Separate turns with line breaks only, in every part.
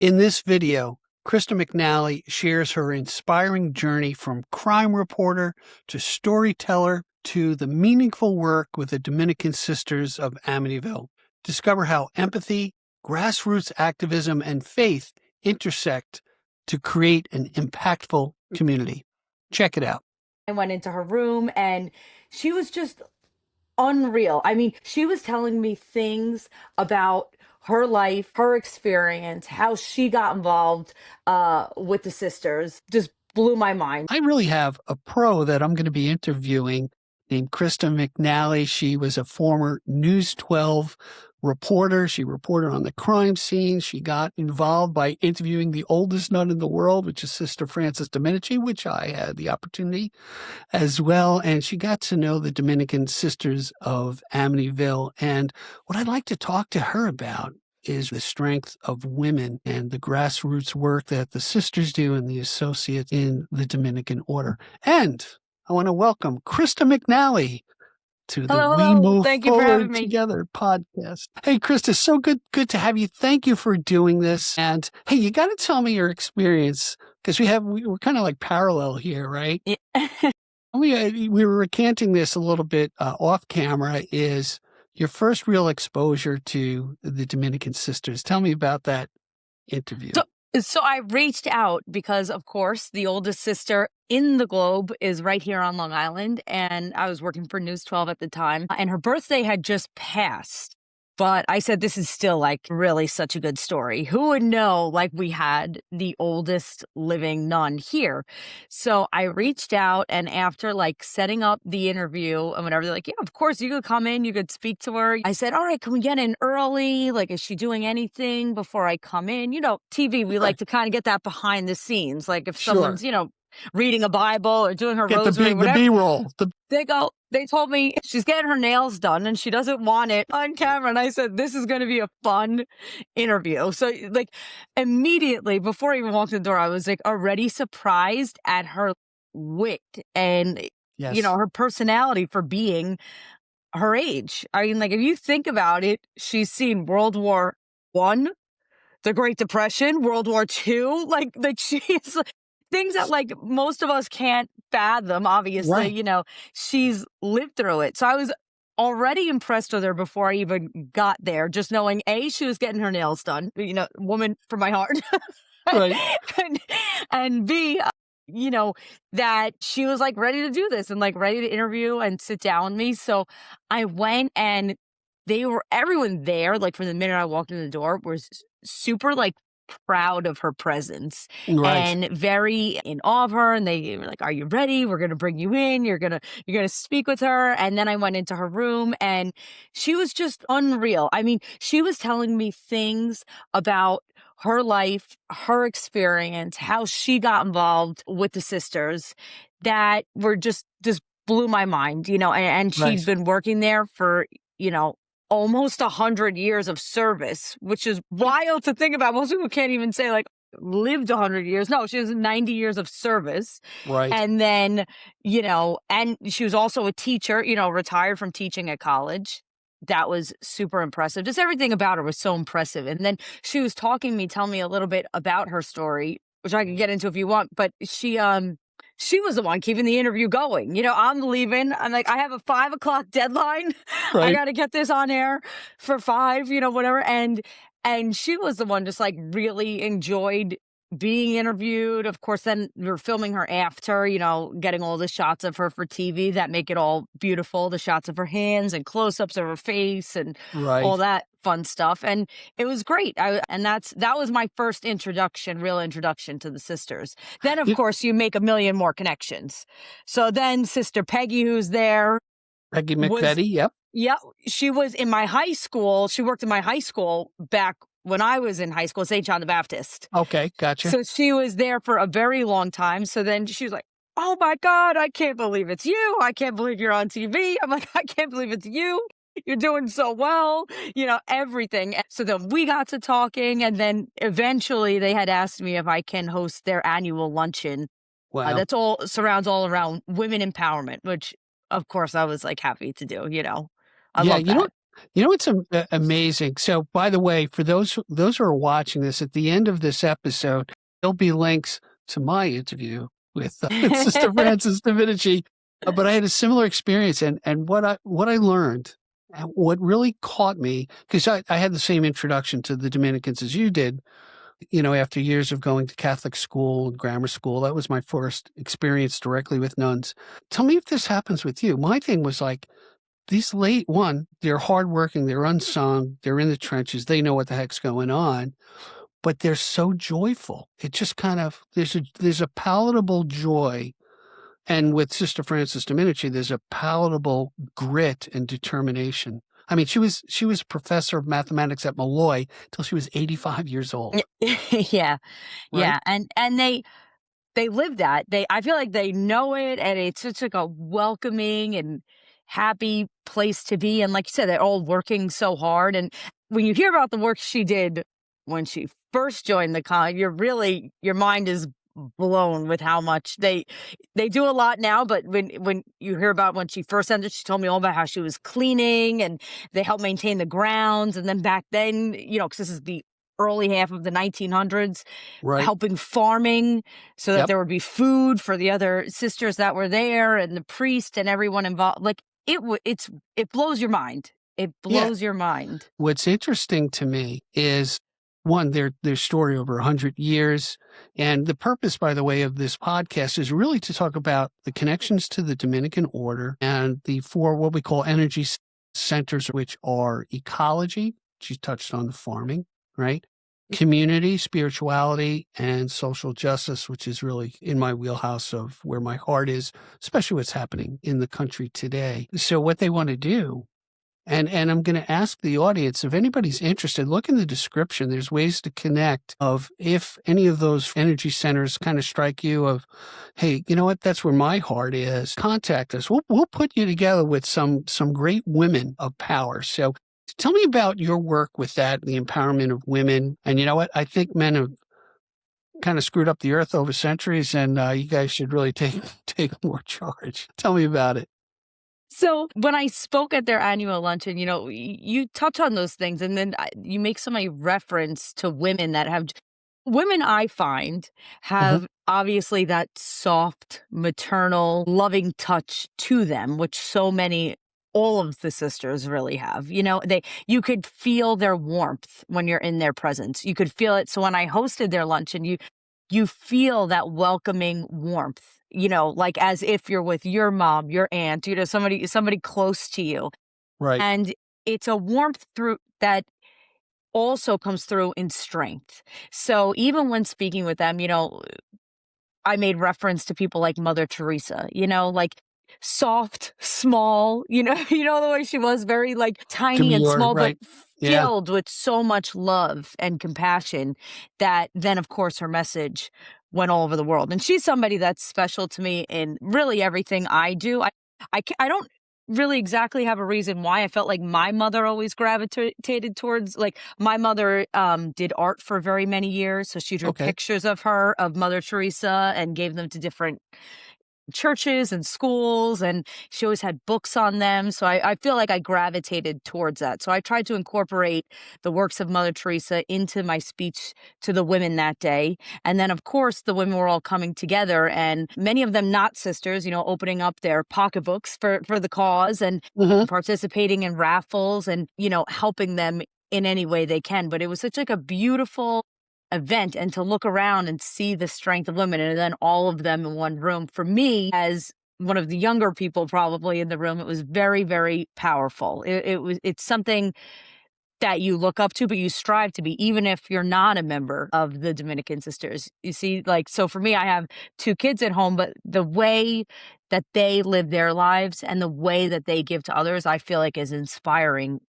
In this video, Krista McNally shares her inspiring journey from crime reporter to storyteller to the meaningful work with the Dominican Sisters of Amityville. Discover how empathy, grassroots activism, and faith intersect to create an impactful community. Check it out.
I went into her room and she was just unreal. I mean, she was telling me things about her life, her experience, how she got involved with the sisters. Just blew my mind.
I really have a pro that I'm going to be interviewing named Krista McNally. She was a former News 12 reporter. She reported on the crime scene. She got involved by interviewing the oldest nun in the world, which is Sister Frances Domenici, which I had the opportunity as well. And she got to know the Dominican Sisters of Amityville. And what I'd like to talk to her about is the strength of women and the grassroots work that the sisters do and the associates in the Dominican order. And I want to welcome Krista McNally to the
Hello,
We
hello.
Move
Thank you for having
Forward
me.
Together podcast. Hey, Krista, so good to have you. Thank you for doing this. And hey, you got to tell me your experience because we're kind of like parallel here, right?
Yeah.
We were recanting this a little bit off camera. Is your first real exposure to the Dominican Sisters? Tell me about that interview.
So I reached out because, of course, the oldest sister in the globe is right here on Long Island. And I was working for News 12 at the time. And her birthday had just passed. But I said, this is still like really such a good story. Who would know, like, we had the oldest living nun here? So I reached out, and after like setting up the interview and whatever, they're like, yeah, of course, you could come in, you could speak to her. I said, all right, can we get in early? Like, is she doing anything before I come in? You know, TV, we like to kind of get that behind the scenes. Like if someone's, reading a Bible or doing her
Get
rosary,
the
whatever.
B-roll.
They told me she's getting her nails done and she doesn't want it on camera. And I said, this is going to be a fun interview. So like immediately before I even walked in the door, I was like already surprised at her wit and,
Yes.
her personality for being her age. I mean, like if you think about it, she's seen World War I, the Great Depression, World War II, like she's things that like most of us can't fathom, obviously,
Right.
She's lived through it. So I was already impressed with her before I even got there, just knowing A, she was getting her nails done, woman from my heart.
Right.
and B, that she was like ready to do this and like ready to interview and sit down with me. So I went and everyone there, like from the minute I walked in the door, was super like proud of her presence and very in awe of her. And they were like, are you ready? We're going to bring you in. You're going to speak with her. And then I went into her room and she was just unreal. I mean, she was telling me things about her life, her experience, how she got involved with the sisters that were just blew my mind, and she'd been working there for, almost 100 years of service, which is wild to think about. Most people can't even say like lived 100 years. No, she has 90 years of service.
Right.
And then, and she was also a teacher, retired from teaching at college. That was super impressive. Just everything about her was so impressive. And then she was telling me a little bit about her story, which I can get into if you want, but she was the one keeping the interview going. I'm leaving. I'm like, I have a 5 o'clock deadline.
Right.
I got to get this on air for 5, whatever. And she was the one just like really enjoyed being interviewed. Of course, then we were filming her after, getting all the shots of her for TV that make it all beautiful. The shots of her hands and close-ups of her face and all that fun stuff. And it was great. That was my first real introduction to the sisters. Then, of course, you make a million more connections. So then Sister Peggy, who's there.
Peggy McVetti, yep.
Yeah, she was in my high school. She worked in my high school back when I was in high school, St. John the Baptist.
Okay, gotcha.
So she was there for a very long time. So then she was like, oh my God, I can't believe it's you. I can't believe you're on TV. I'm like, I can't believe it's you. You're doing so well, everything. So then we got to talking, and then eventually they had asked me if I can host their annual luncheon.
Wow.
That's surrounds all around women empowerment, which of course I was like happy to do, I love that.
You know, it's amazing. So, by the way, for those who are watching this, at the end of this episode, there'll be links to my interview with Sister Frances Domenici. But I had a similar experience, and what I learned, and what really caught me, because I had the same introduction to the Dominicans as you did. You know, after years of going to Catholic school and grammar school, that was my first experience directly with nuns. Tell me if this happens with you. My thing was like, these they're hardworking, they're unsung, they're in the trenches, they know what the heck's going on, but they're so joyful. It just kind of there's a palatable joy. And with Sister Frances Domenici, there's a palatable grit and determination. I mean, she was a professor of mathematics at Malloy till she was 85 years old,
Yeah.
right?
Yeah. And they live that. I feel like they know it, and it's such like a welcoming and happy place to be. And like you said, they're all working so hard. And when you hear about the work she did when she first joined the con, your mind is blown with how much they do a lot now. But when you hear about when she first entered, she told me all about how she was cleaning and they helped maintain the grounds. And then back then, because this is the early half of the 1900s,
Right.
helping farming so that
Yep.
there would be food for the other sisters that were there and the priest and everyone involved. Like it blows your mind. It
Yeah.
blows your mind.
What's interesting to me is one, their story over 100 years. And the purpose, by the way, of this podcast is really to talk about the connections to the Dominican order and the four, what we call energy centers, which are ecology. She touched on the farming, right? Community, spirituality, and social justice, which is really in my wheelhouse of where my heart is, especially what's happening in the country today. So what they want to do, and I'm going to ask the audience, if anybody's interested, look in the description. There's ways to connect of if any of those energy centers kind of strike you of, hey, you know what? That's where my heart is. Contact us. We'll put you together with some great women of power. So tell me about your work with that, the empowerment of women. And you know what? I think men have kind of screwed up the earth over centuries, and you guys should really take more charge. Tell me about it.
So when I spoke at their annual luncheon, you touch on those things, and then you make so many reference to women that have women. I find
Uh-huh.
have obviously that soft, maternal, loving touch to them, which so many. All of the sisters really have. You could feel their warmth when you're in their presence. You could feel it. So when I hosted their luncheon, you feel that welcoming warmth, like as if you're with your mom, your aunt, somebody close to you.
Right.
And it's a warmth through that also comes through in strength. So even when speaking with them, I made reference to people like Mother Teresa, like soft, small, the way she was, very like tiny and
Demure,
small, but
right. Yeah.
filled with so much love and compassion that then, of course, her message went all over the world. And she's somebody that's special to me in really everything I do. I don't really exactly have a reason why. I felt like my mother always gravitated towards, like, my mother did art for very many years, so she drew
Okay.
pictures of her, of Mother Teresa, and gave them to different churches and schools, and she always had books on them. So I feel like I gravitated towards that. So I tried to incorporate the works of Mother Teresa into my speech to the women that day. And then, of course, the women were all coming together, and many of them not sisters, opening up their pocketbooks for the cause and
Uh-huh.
participating in raffles and, helping them in any way they can. But it was such like a beautiful event, and to look around and see the strength of women and then all of them in one room, for me as one of the younger people probably in the room, it was very, very powerful. It's something that you look up to, but you strive to be, even if you're not a member of the Dominican Sisters. You see, like, so for me, I have two kids at home, but the way that they live their lives and the way that they give to others, I feel like is inspiring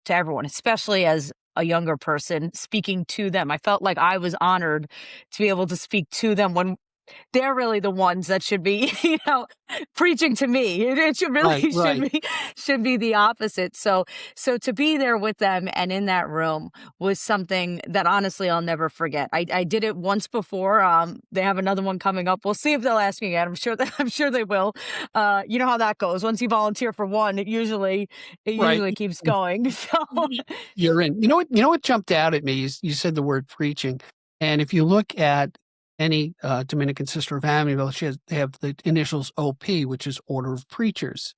to everyone, especially as a younger person speaking to them. I felt like I was honored to be able to speak to them when they're really the ones that should be, preaching to me. It should really
Right, right.
should be the opposite. So to be there with them and in that room was something that honestly I'll never forget. I did it once before. They have another one coming up. We'll see if they'll ask me again. I'm sure they will. You know how that goes. Once you volunteer for one, it
Right.
usually keeps going. So
You're in. You know what jumped out at me is you said the word preaching. And if you look at any Dominican Sister of Amityville, they have the initials OP, which is Order of Preachers.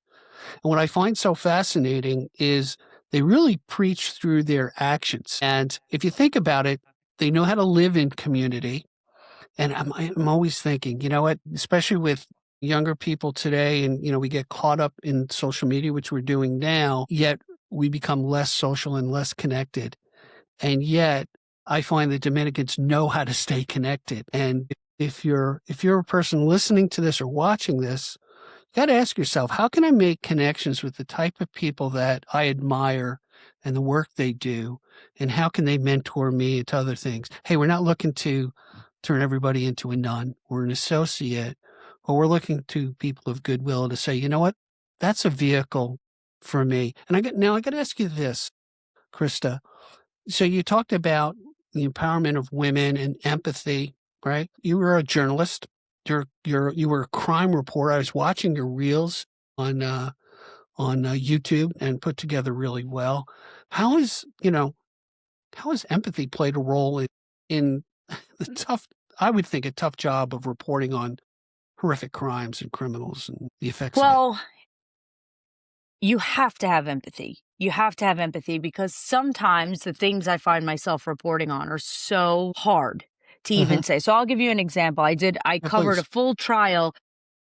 And what I find so fascinating is they really preach through their actions. And if you think about it, they know how to live in community. And I'm always thinking, you know what, especially with younger people today, and, we get caught up in social media, which we're doing now, yet we become less social and less connected. And yet I find the Dominicans know how to stay connected. And if you're a person listening to this or watching this, you got to ask yourself, how can I make connections with the type of people that I admire and the work they do? And how can they mentor me into other things? Hey, we're not looking to turn everybody into a nun or an associate, but we're looking to people of goodwill to say, you know what? That's a vehicle for me. And I got to ask you this, Krista. So you talked about the empowerment of women and empathy, right? You were a journalist. You were a crime reporter. I was watching your reels on YouTube and put together really well. How is how has empathy played a role in the tough, I would think, a tough job of reporting on horrific crimes and criminals and the effects of it?
well, you have to have empathy. You have to have empathy because sometimes the things I find myself reporting on are so hard to
Hmm.
even say. So I'll give you an example. I
Yeah,
covered a
please.
full trial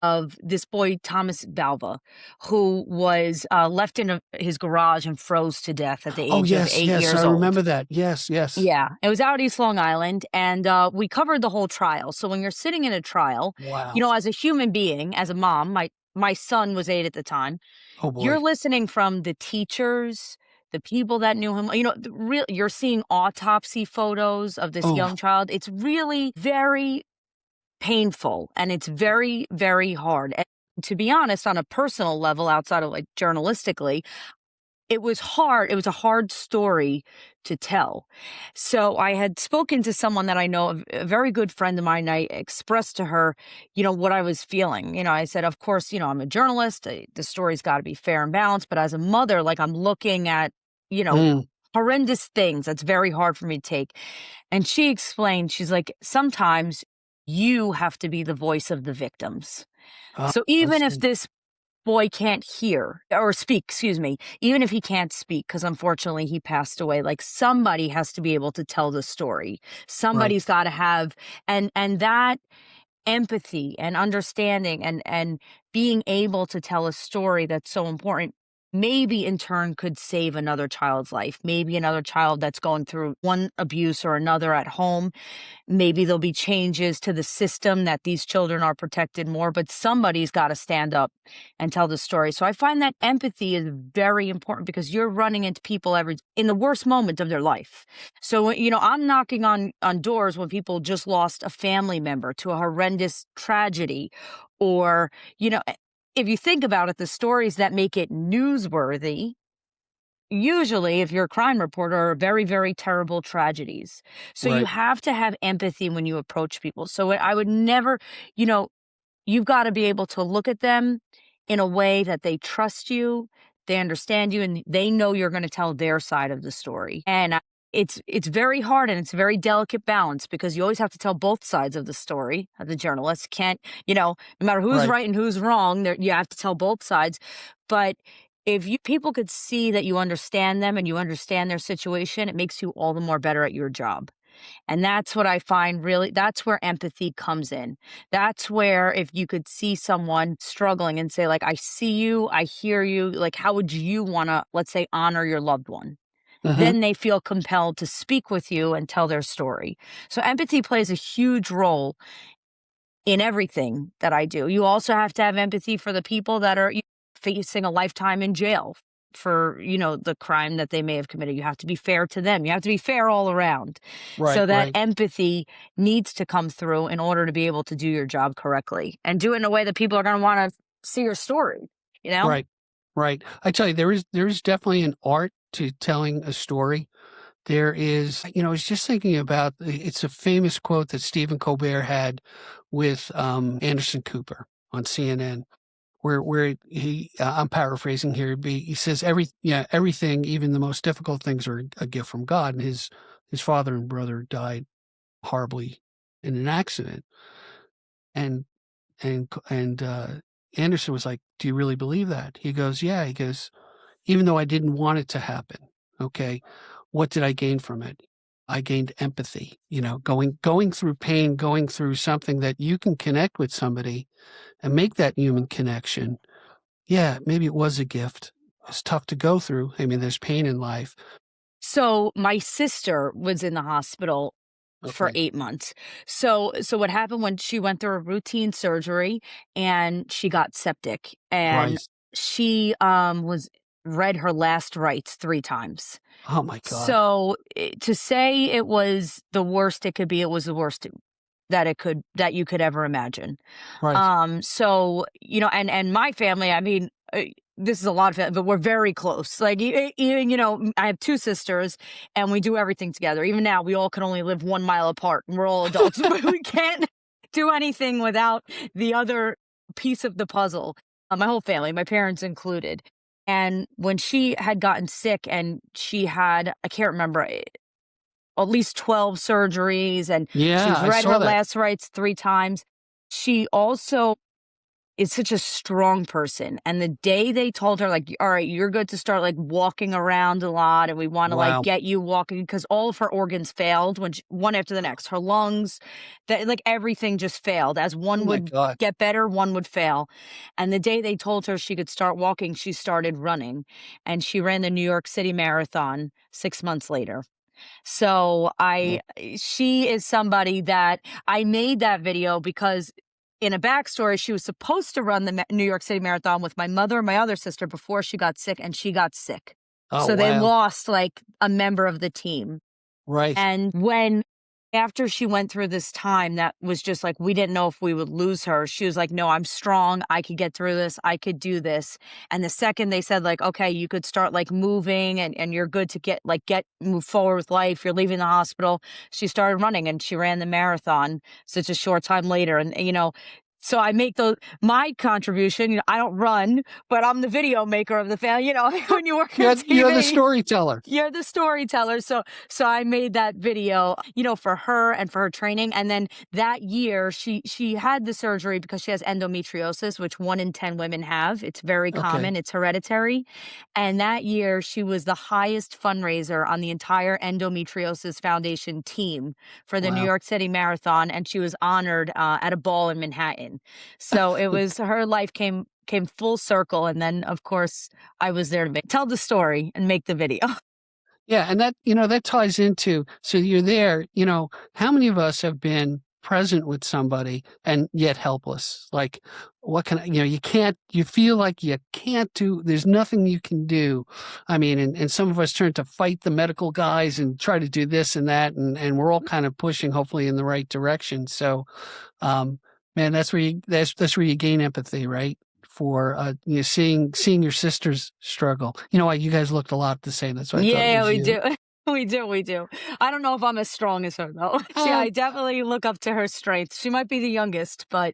of this boy, Thomas Balva, who was left in his garage and froze to death at the
Oh,
age of
yes,
eight
yes. I
years old.
remember that. Yes, yes.
Yeah, it was out East Long Island, and we covered the whole trial. So when you're sitting in a trial,
Wow.
as a human being, as a mom, my son was 8 at the time.
Oh,
You're
boy.
listening from the teachers, the people that knew him. You're seeing autopsy photos of this
Oh,
young child. It's really very painful and it's very, very hard. And to be honest, on a personal level, outside of like journalistically, it was hard. It was a hard story to tell. So I had spoken to someone that I know, a very good friend of mine. I expressed to her, what I was feeling. I said, of course, I'm a journalist. The story's got to be fair and balanced. But as a mother, like I'm looking at, you know,
mm.
horrendous things that's very hard for me to take. And she explained, she's like, sometimes you have to be the voice of the victims. So
I
even if
see.
this boy can't hear or speak, excuse me, even if he can't speak, because unfortunately he passed away, like somebody has to be able to tell the story.
Right.
Somebody's got to have, and that empathy and understanding and being able to tell a story that's so important maybe in turn could save another child's life, maybe another child that's going through one abuse or another at home. Maybe there'll be changes to the system that these children are protected more, but somebody's got to stand up and tell the story. So I find that empathy is very important because you're running into people in the worst moment of their life. So, I'm knocking on doors when people just lost a family member to a horrendous tragedy or, if you think about it, the stories that make it newsworthy usually, if you're a crime reporter, are very, very terrible tragedies. So you
Right.
have to have empathy when you approach people. So I would never, you know, you've got to be able to look at them in a way that they trust you, they understand you, and they know you're going to tell their side of the story. And it's very hard and it's a very delicate balance because you always have to tell both sides of the story. As a journalist, can't no matter who's
Right.
right and who's wrong, you have to tell both sides. But if people could see that you understand them and you understand their situation, it makes you all the more better at your job. And that's what I find really, that's where empathy comes in. That's where if you could see someone struggling and say, like, I see you, I hear you, like, how would you want to, let's say, honor your loved one?
Hmm.
Then they feel compelled to speak with you and tell their story. So empathy plays a huge role in everything that I do. You also have to have empathy for the people that are facing a lifetime in jail for, the crime that they may have committed. You have to be fair to them. You have to be fair all around.
Right,
So that
right,
empathy needs to come through in order to be able to do your job correctly and do it in a way that people are going to want to see your story, you know?
right, right. I tell you, there is definitely an art to telling a story. There is, I was just thinking about, it's a famous quote that Stephen Colbert had with Anderson Cooper on CNN, where I'm paraphrasing here, he says everything, even the most difficult things, are a gift from God. And his father and brother died horribly in an accident, and Anderson was like, "Do you really believe that?" He goes, "Yeah." He goes, "Even though I didn't want it to happen, okay, what did I gain from it? I gained empathy, going through pain, going through something that you can connect with somebody and make that human connection. Yeah, maybe it was a gift. It's tough to go through. I mean, there's pain in life."
So my sister was in the hospital for
Okay.
8 months. So what happened when she went through a routine surgery and she got septic, and
Right.
she was read her last rites 3 times.
Oh my God.
So to say it was the worst it could be, it was the worst that you could ever imagine.
Right.
So, and my family, I mean, this is a lot of it, but we're very close. Like, even, I have 2 sisters and we do everything together. Even now, we all can only live 1 mile apart and we're all adults, but we can't do anything without the other piece of the puzzle. My whole family, my parents included. And when she had gotten sick and she had, I can't remember, at least 12 surgeries, and
Yeah,
she's
I
read
saw
her
that.
last rites 3 times. She also is such a strong person. And the day they told her, like, all right, you're good to start like walking around a lot, and we want to like
Wow.
get you walking, because all of her organs failed one after the next. Her lungs, that like everything just failed. As
Oh
one
my
would
God.
get better, one would fail. And the day they told her she could start walking, she started running, and she ran the New York City Marathon 6 months later. So
Oh,
she is somebody that I made that video because, in a backstory, she was supposed to run the New York City Marathon with my mother and my other sister before she got sick, and she got sick.
oh,
So they
wow.
lost like a member of the team.
Right.
And after she went through this time that was just like, we didn't know if we would lose her, she was like, no, I'm strong. I could get through this. I could do this. And the second they said, like, okay, you could start like moving, and you're good to move forward with life, you're leaving the hospital, she started running and she ran the marathon such a short time later. And, so I make my contribution. I don't run, but I'm the video maker of the family. When you work on
You're the
TV,
storyteller.
you're the storyteller. So I made that video, for her and for her training. And then that year she had the surgery because she has endometriosis, which 1 in 10 women have. It's very
Okay.
common. It's hereditary. And that year she was the highest fundraiser on the entire endometriosis foundation team for the New
Wow.
York City Marathon. And she was honored at a ball in Manhattan. So it was, her life came full circle. And then of course I was there to tell the story and make the video.
Yeah, and that ties into, so you're there, how many of us have been present with somebody and yet helpless? Like, what can I, you feel like you can't do, there's nothing you can do. I mean, and some of us turn to fight the medical guys and try to do this and that, and we're all kind of pushing hopefully in the right direction. So, um, man, that's where you gain empathy, right? For seeing your sisters struggle. You know what? You guys looked a lot the same. That's why I thought it
Yeah,
was
we
you.
do. We do. I don't know if I'm as strong as her though.
Uh,
I definitely look up to her strength. She might be the youngest, but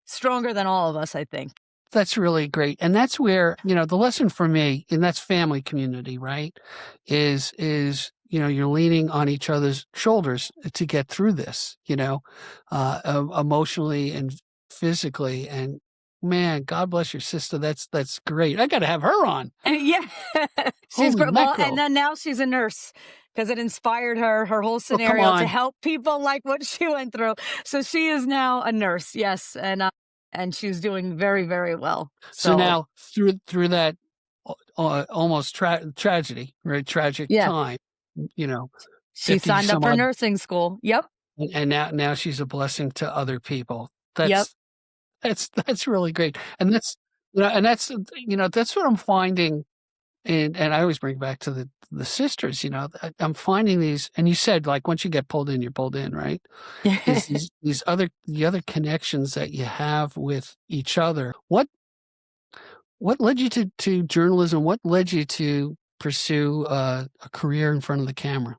stronger than all of us, I think.
that's really great. And that's where, the lesson for me, and that's family community, right? You're leaning on each other's shoulders to get through this, emotionally and physically. And man, God bless your sister. That's great. I got to have her on.
Yeah. She's
Holy
great. Well, and
mackerel.
then now she's a nurse because it inspired her whole
Oh, come
scenario to
on.
help people like what she went through. So she is now a nurse. Yes, and she's doing very, very well.
So
So,
now through that almost tragedy, right? Tragic
yeah,
time, you know,
she
50
signed up
some
for
odd,
nursing school. Yep.
and now she's a blessing to other people.
Yep.
That's really great. And that's what I'm finding. And I always bring back to the sisters, I'm finding these, and you said, like, once you get pulled in, you're pulled in, right? Is the other connections that you have with each other. What led you to journalism? What led you to pursue a career in front of the camera?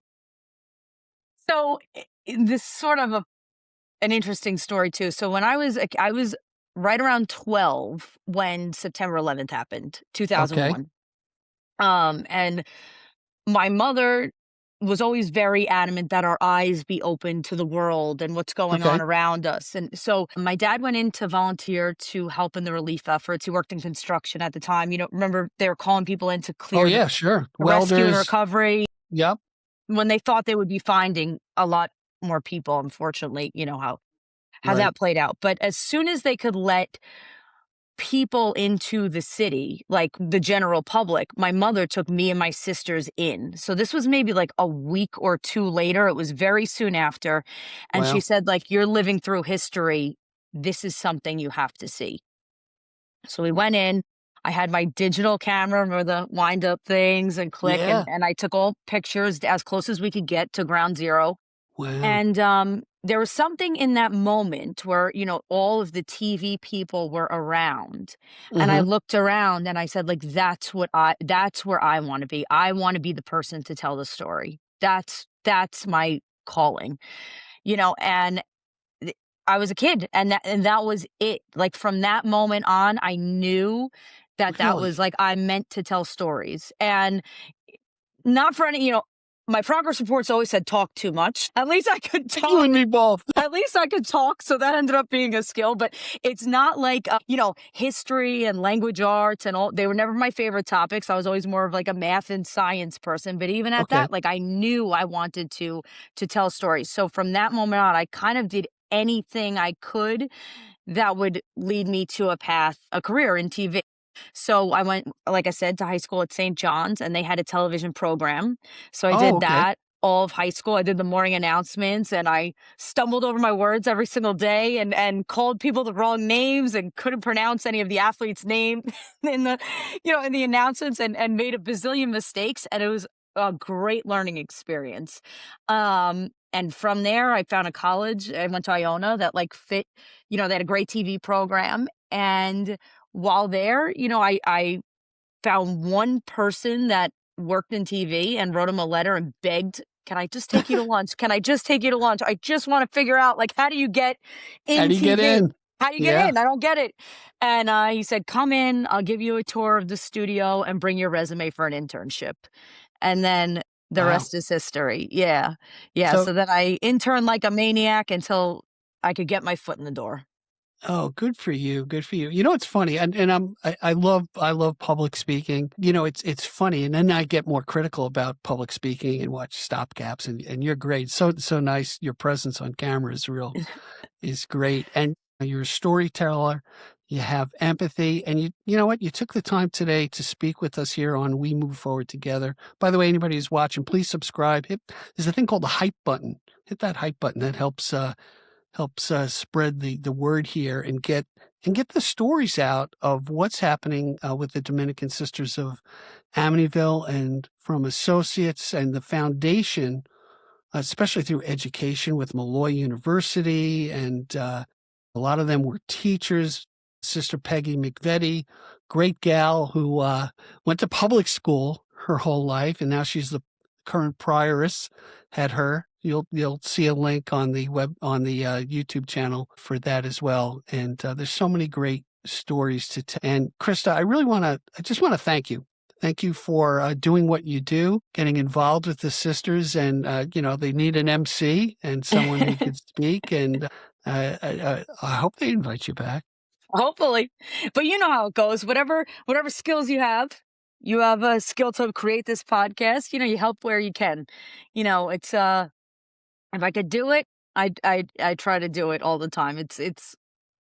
So this sort of an interesting story too. So when I was right around 12 when September 11th happened,
Okay.
2001. And my mother was always very adamant that our eyes be open to the world and what's going on
Okay.
around us. And so my dad went in to volunteer to help in the relief efforts. He worked in construction at the time. Remember they were calling people in to
Oh
clear the
yeah, sure.
rescue and
Welders.
recovery
Yep.
when they thought they would be finding a lot more people. Unfortunately, you know how
Right.
that played out. But as soon as they could let people into the city, like the general public, my mother took me and my sisters in. So this was maybe like a week or two later. It was very soon after. And she
Wow.
said, like, you're living through history. This is something you have to see. So we went in. I had my digital camera, remember the wind up things and click,
Yeah.
and I took all pictures as close as we could get to ground zero.
Wow.
And there was something in that moment where, all of the TV people were around. And I
Mhm.
looked around and I said, like, that's where I want to be. I want to be the person to tell the story. That's my calling, and th- I was a kid and that was it. Like from that moment on, I knew that
Really?
was like I meant to tell stories. And not for any, my progress reports always said talk too much. At least I could
You
talk.
and me both.
At least I could talk, so that ended up being a skill, but it's not like, history and language arts and all they were never my favorite topics. I was always more of like a math and science person, but even at
Okay.
that, like I knew I wanted to tell stories. So from that moment on, I kind of did anything I could that would lead me to a career in TV. So I went, like I said, to high school at St. John's and they had a television program. So I
Oh,
did
okay.
that all of high school. I did the morning announcements and I stumbled over my words every single day and called people the wrong names and couldn't pronounce any of the athletes' name in in the announcements and made a bazillion mistakes. And it was a great learning experience. And from there I found a college. I went to Iona that like fit, they had a great TV program. And while there, I found one person that worked in TV and wrote him a letter and begged, "Can I just take you to lunch? Can I just take you to lunch? I just want to figure out, like, how do you get
How
in
do you get
TV?
in?
How do you get
Yeah.
in? I don't get it." And he said, "Come in. I'll give you a tour of the studio and bring your resume for an internship." And then the
Wow.
rest is history. Yeah. Yeah.
So
So then I interned like a maniac until I could get my foot in the door.
oh, good for you, good for you. You know, it's funny, and I love public speaking. It's funny, and then I get more critical about public speaking and watch stopgaps, and you're great. So nice. Your presence on camera is great, and you're a storyteller. You have empathy, and you know what? You took the time today to speak with us here on We Move Forward Together. By the way, anybody who's watching, please subscribe. There's a thing called the hype button. Hit that hype button. That helps spread the word here and get the stories out of what's happening with the Dominican Sisters of Amityville and from associates and the foundation, especially through education with Malloy University. And a lot of them were teachers. Sister Peggy McVetti, great gal who went to public school her whole life, and now she's the current prioress. Had her. You'll see a link on the YouTube channel for that as well. And there's so many great stories to tell. And Krista, I just want to thank you. Thank you for doing what you do, getting involved with the sisters, and they need an MC and someone who could speak. And I hope they invite you back.
Hopefully. But you know how it goes. Whatever skills you have a skill to create this podcast, you help where you can. It's if I could do it, I try to do it all the time. It's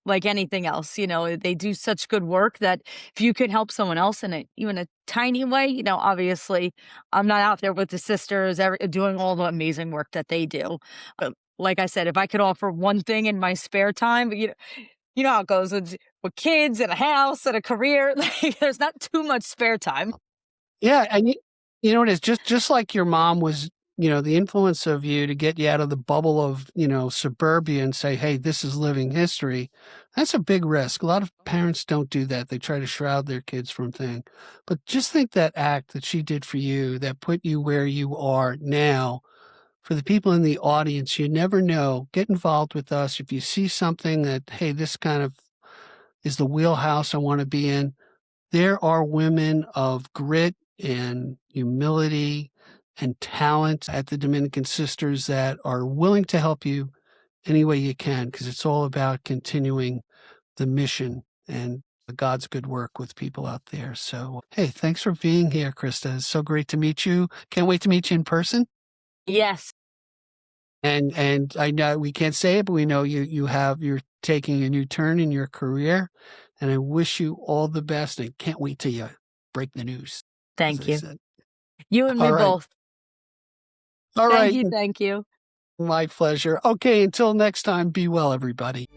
like anything else, they do such good work that if you can help someone else in even a tiny way, obviously I'm not out there with the sisters doing all the amazing work that they do. Like I said, if I could offer one thing in my spare time, you know how it goes with kids and a house and a career. Like, there's not too much spare time.
Yeah, and you know what it is, just like your mom was, the influence of you to get you out of the bubble of, suburbia and say, "Hey, this is living history." That's a big risk. A lot of parents don't do that. They try to shroud their kids from things. But just think that act that she did for you that put you where you are now. For the people in the audience, you never know. Get involved with us. If you see something that, hey, this kind of is the wheelhouse I want to be in, there are women of grit and humility and talent at the Dominican Sisters that are willing to help you any way you can, because it's all about continuing the mission and God's good work with people out there. So, hey, thanks for being here, Krista. It's so great to meet you. Can't wait to meet you in person.
Yes.
And I know we can't say it, but we know you're taking a new turn in your career, and I wish you all the best. And can't wait till you break the news, as
Thank
I
you.
said.
You and me
All right,
both.
all
Thank
right,
you. Thank you.
my pleasure. Okay, until next time, be well, everybody.